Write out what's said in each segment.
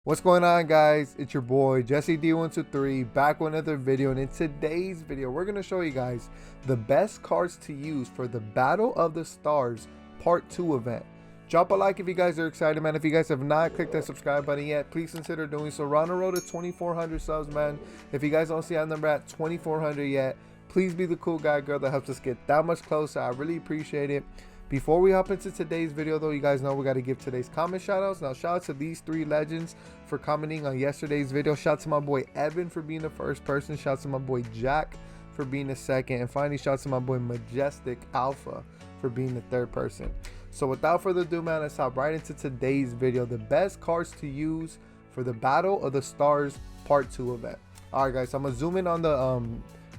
What's going on, guys? It's your boy Jesse D123 back with another video, and in today's video we're going to show you guys the best cards to use for the Battle of the Stars Part 2 event. Drop a like if you guys are excited, man. If you guys have not clicked that subscribe button yet, please consider doing so. We're on the road to 2,400 subs, man. If you guys don't see our number at 2,400 yet, please be the cool guy, girl, that helps us get that much closer. I really appreciate it. Before we hop into today's video, though, you guys know we got to give today's comment shoutouts. Now, shout out to these three legends for commenting on yesterday's video. Shout out to my boy Evan for being the first person. Shout out to my boy Jack for being the second. And finally, shout out to my boy Majestic Alpha for being the third person. So without further ado, man, let's hop right into today's video. The best cards to use for the Battle of the Stars Part 2 event. All right, guys, so I'm going to zoom in on the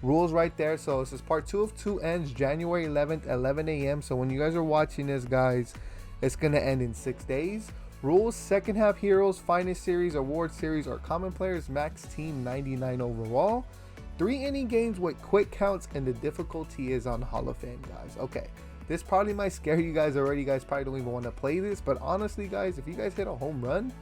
rules right there. So this is part 2 of 2 ends January 11th, 11 a.m. So when you guys are watching this, guys, it's gonna end in 6 days. Rules: second half heroes, finest series, award series, or common players, max team 99 overall. 3 inning games with quick counts, and the difficulty is on Hall of Fame, guys. Okay, this probably might scare you guys already. You guys probably don't even want to play this, but honestly, guys, if you guys hit a home run,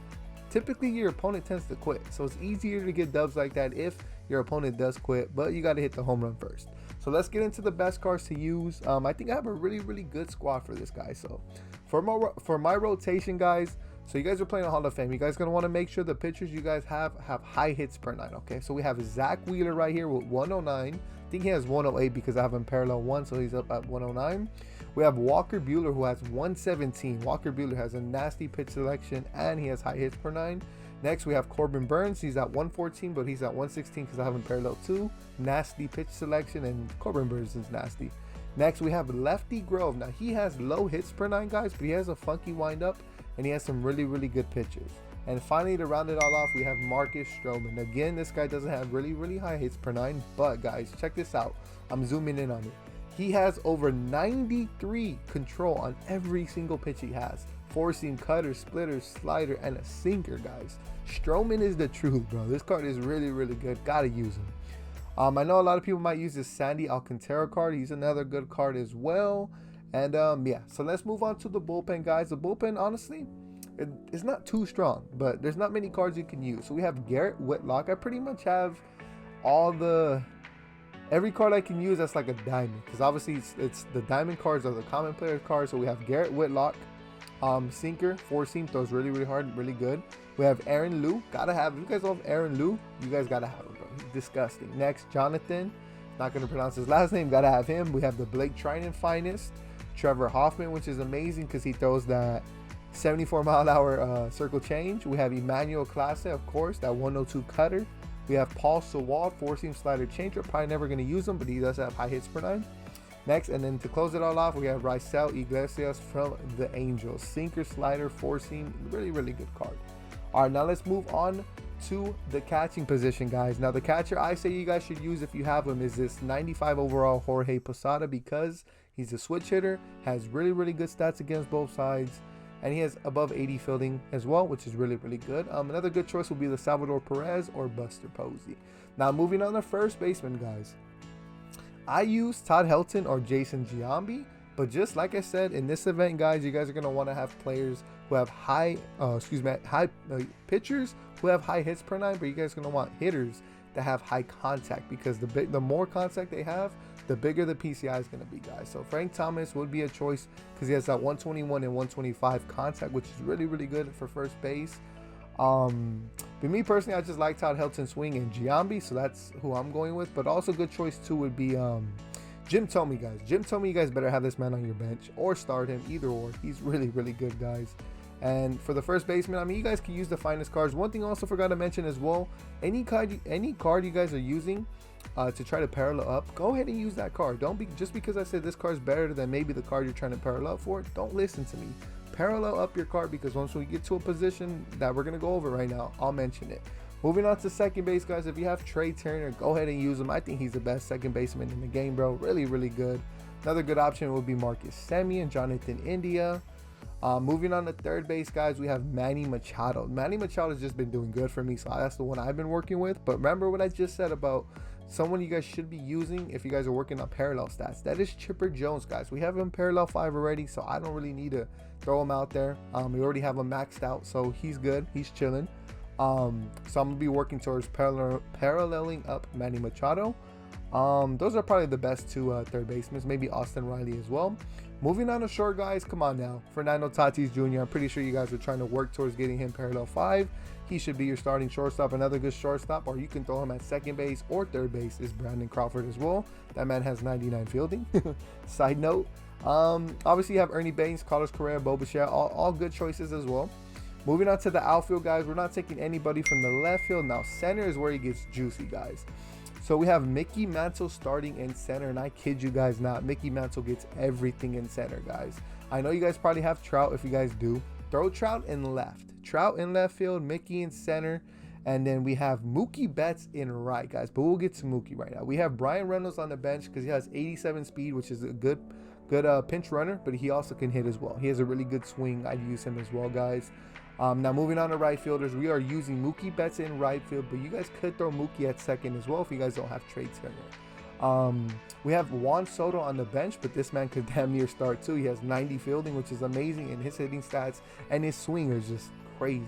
typically your opponent tends to quit. So it's easier to get dubs like that if your opponent does quit, but you got to hit the home run first. So let's get into the best cards to use. I think I have a really good squad for this guy. So for my rotation, guys, so you guys are playing a Hall of Fame, you guys gonna want to make sure the pitchers you guys have high hits per 9. Okay, so we have Zach Wheeler right here with 109. I think he has 108 because I have him parallel 1, so he's up at 109. We have Walker Buehler, who has 117. Walker Buehler has a nasty pitch selection and he has high hits per 9. Next, we have Corbin Burns. He's at 114, but he's at 116 because I have him parallel 2. Nasty pitch selection, and Corbin Burns is nasty. Next, we have Lefty Grove. Now, he has low hits per 9, guys, but he has a funky windup, and he has some really good pitches. And finally, to round it all off, we have Marcus Strowman. Again, this guy doesn't have really high hits per 9, but guys, check this out. I'm zooming in on it. He has over 93 control on every single pitch he has. 4-seam, cutter, splitter, slider, and a sinker, guys. Strowman is the truth, bro. This card is really good. Gotta use him. I know a lot of people might use this Sandy Alcantara card. He's another good card as well. And yeah, so let's move on to the bullpen, guys. The bullpen, honestly, it's not too strong, but there's not many cards you can use. So we have Garrett Whitlock. I pretty much have every card I can use that's like a diamond, because obviously it's the diamond cards are the common player cards. So we have Garrett Whitlock, sinker, 4-seam, throws really hard, really good. We have Aaron Liu. Gotta have, if you guys love Aaron Liu, you guys gotta have him, bro. He's disgusting. Next, Jonathan, not gonna pronounce his last name, gotta have him. We have the Blake Trinan finest, Trevor Hoffman, which is amazing because he throws that 74-mile-an-hour circle change. We have Emmanuel Clase, of course, that 102 cutter. We have Paul Sewald, 4-seam slider changer. Probably never gonna use him, but he does have high hits per 9. Next, and then to close it all off, we have Raisel Iglesias from the Angels. Sinker, slider, 4-seam, really good card. All right, now let's move on to the catching position, guys. Now, the catcher I say you guys should use if you have him is this 95 overall Jorge Posada, because he's a switch hitter, has really good stats against both sides, and he has above 80 fielding as well, which is really good. Another good choice will be the Salvador Perez or Buster Posey. Now, moving on to first baseman, guys. I use Todd Helton or Jason Giambi, but just like I said, in this event, guys, you guys are going to want to have players who have pitchers who have high hits per 9, but you guys are going to want hitters that have high contact, because the more contact they have, the bigger the PCI is going to be, guys. So Frank Thomas would be a choice because he has that 121 and 125 contact, which is really good for first base. But me personally, I just like Todd Helton swing and Giambi, so that's who I'm going with. But also good choice too would be Jim Thome, guys. Jim Thome, you guys better have this man on your bench or start him, either or. He's really good, guys. And for the first baseman, I mean, you guys can use the finest cards. One thing I also forgot to mention as well, any card you guys are using to try to parallel up, go ahead and use that card. Don't be just because I said this card is better than maybe the card you're trying to parallel for, don't listen to me. Parallel up your card, because once we get to a position that we're going to go over right now, I'll mention it. Moving on to second base, guys. If you have Trey Turner, go ahead and use him. I think he's the best second baseman in the game, bro. Really good. Another good option would be Marcus Semien, Jonathan India. Moving on to third base, guys, we have Manny Machado. Manny Machado has just been doing good for me, so that's the one I've been working with. But remember what I just said about someone you guys should be using if you guys are working on parallel stats. That is Chipper Jones, guys. We have him parallel 5 already, so I don't really need to throw him out there. We already have him maxed out, so he's good. He's chilling. So I'm gonna be working towards paralleling up Manny Machado. Those are probably the best two third basemen, maybe Austin Riley as well. Moving on to short guys, come on now. Fernando Tatis Jr., I'm pretty sure you guys are trying to work towards getting him parallel 5. He should be your starting shortstop. Another good shortstop, or you can throw him at second base or third base, is Brandon Crawford as well. That man has 99 fielding. Side note. Obviously you have Ernie Banks, Carlos Correa, Bo Bichette, all good choices as well. Moving on to the outfield, guys, we're not taking anybody from the left field. Now center is where he gets juicy, guys. So we have Mickey Mantle starting in center, and I kid you guys not, Mickey Mantle gets everything in center, guys. I know you guys probably have Trout. If you guys do, throw Trout in left field, Mickey in center, and then we have Mookie Betts in right, guys. But we'll get to Mookie right now. We have Brian Reynolds on the bench because he has 87 speed, which is a good pinch runner, but he also can hit as well. He has a really good swing. I'd use him as well, guys. Now moving on to right fielders, we are using Mookie Betts in right field, but you guys could throw Mookie at second as well if you guys don't have Trey Turner. We have Juan Soto on the bench, but this man could damn near start too. He has 90 fielding, which is amazing, and his hitting stats and his swing is just crazy.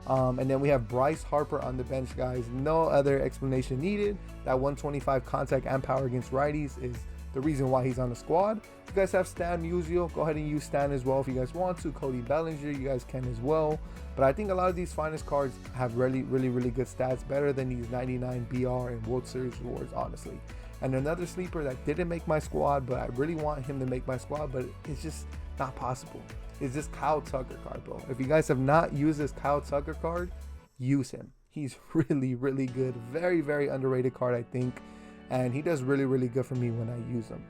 And then we have Bryce Harper on the bench, guys. No other explanation needed. That 125 contact and power against righties is the reason why he's on the squad. If you guys have Stan Musial, go ahead and use Stan as well if you guys want to. Cody Bellinger, you guys can as well. But I think a lot of these finest cards have really good stats, better than these 99 BR and World Series rewards, honestly. And another sleeper that didn't make my squad, but I really want him to make my squad, but it's just not possible, is this Kyle Tucker card, bro. If you guys have not used this Kyle Tucker card, use him. He's really good. Very underrated card, I think. And he does really good for me when I use him.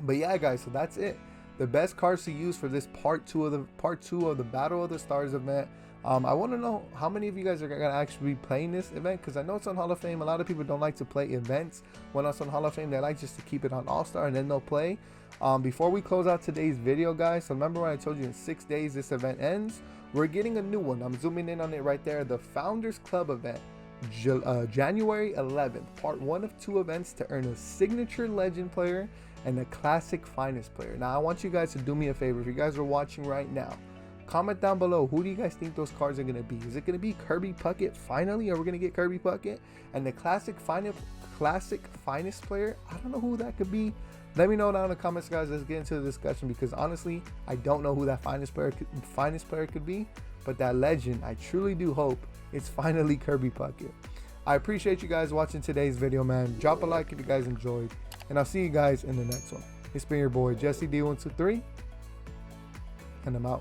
But yeah, guys, so that's it. The best cards to use for this part two of the Battle of the Stars event. I want to know how many of you guys are gonna actually be playing this event, because I know it's on Hall of Fame. A lot of people don't like to play events when it's on Hall of Fame. They like just to keep it on All-Star and then they'll play. Before we close out today's video, guys, so remember when I told you in 6 days this event ends? We're getting a new one. I'm zooming in on it right there. The Founders Club event. January 11th, part 1 of 2 events to earn a signature legend player and a classic finest player. Now I want you guys to do me a favor. If you guys are watching right now, comment down below, who do you guys think those cards are going to be? Is it going to be Kirby Puckett finally? Are we going to get Kirby Puckett? And the classic finest player, I don't know who that could be. Let me know down in the comments, guys. Let's get into the discussion, because honestly I don't know who that finest player could be, but that legend, I truly do hope it's finally Kirby Puckett. I appreciate you guys watching today's video, man. Drop a like if you guys enjoyed, and I'll see you guys in the next one. It's been your boy Jesse D123, and I'm out.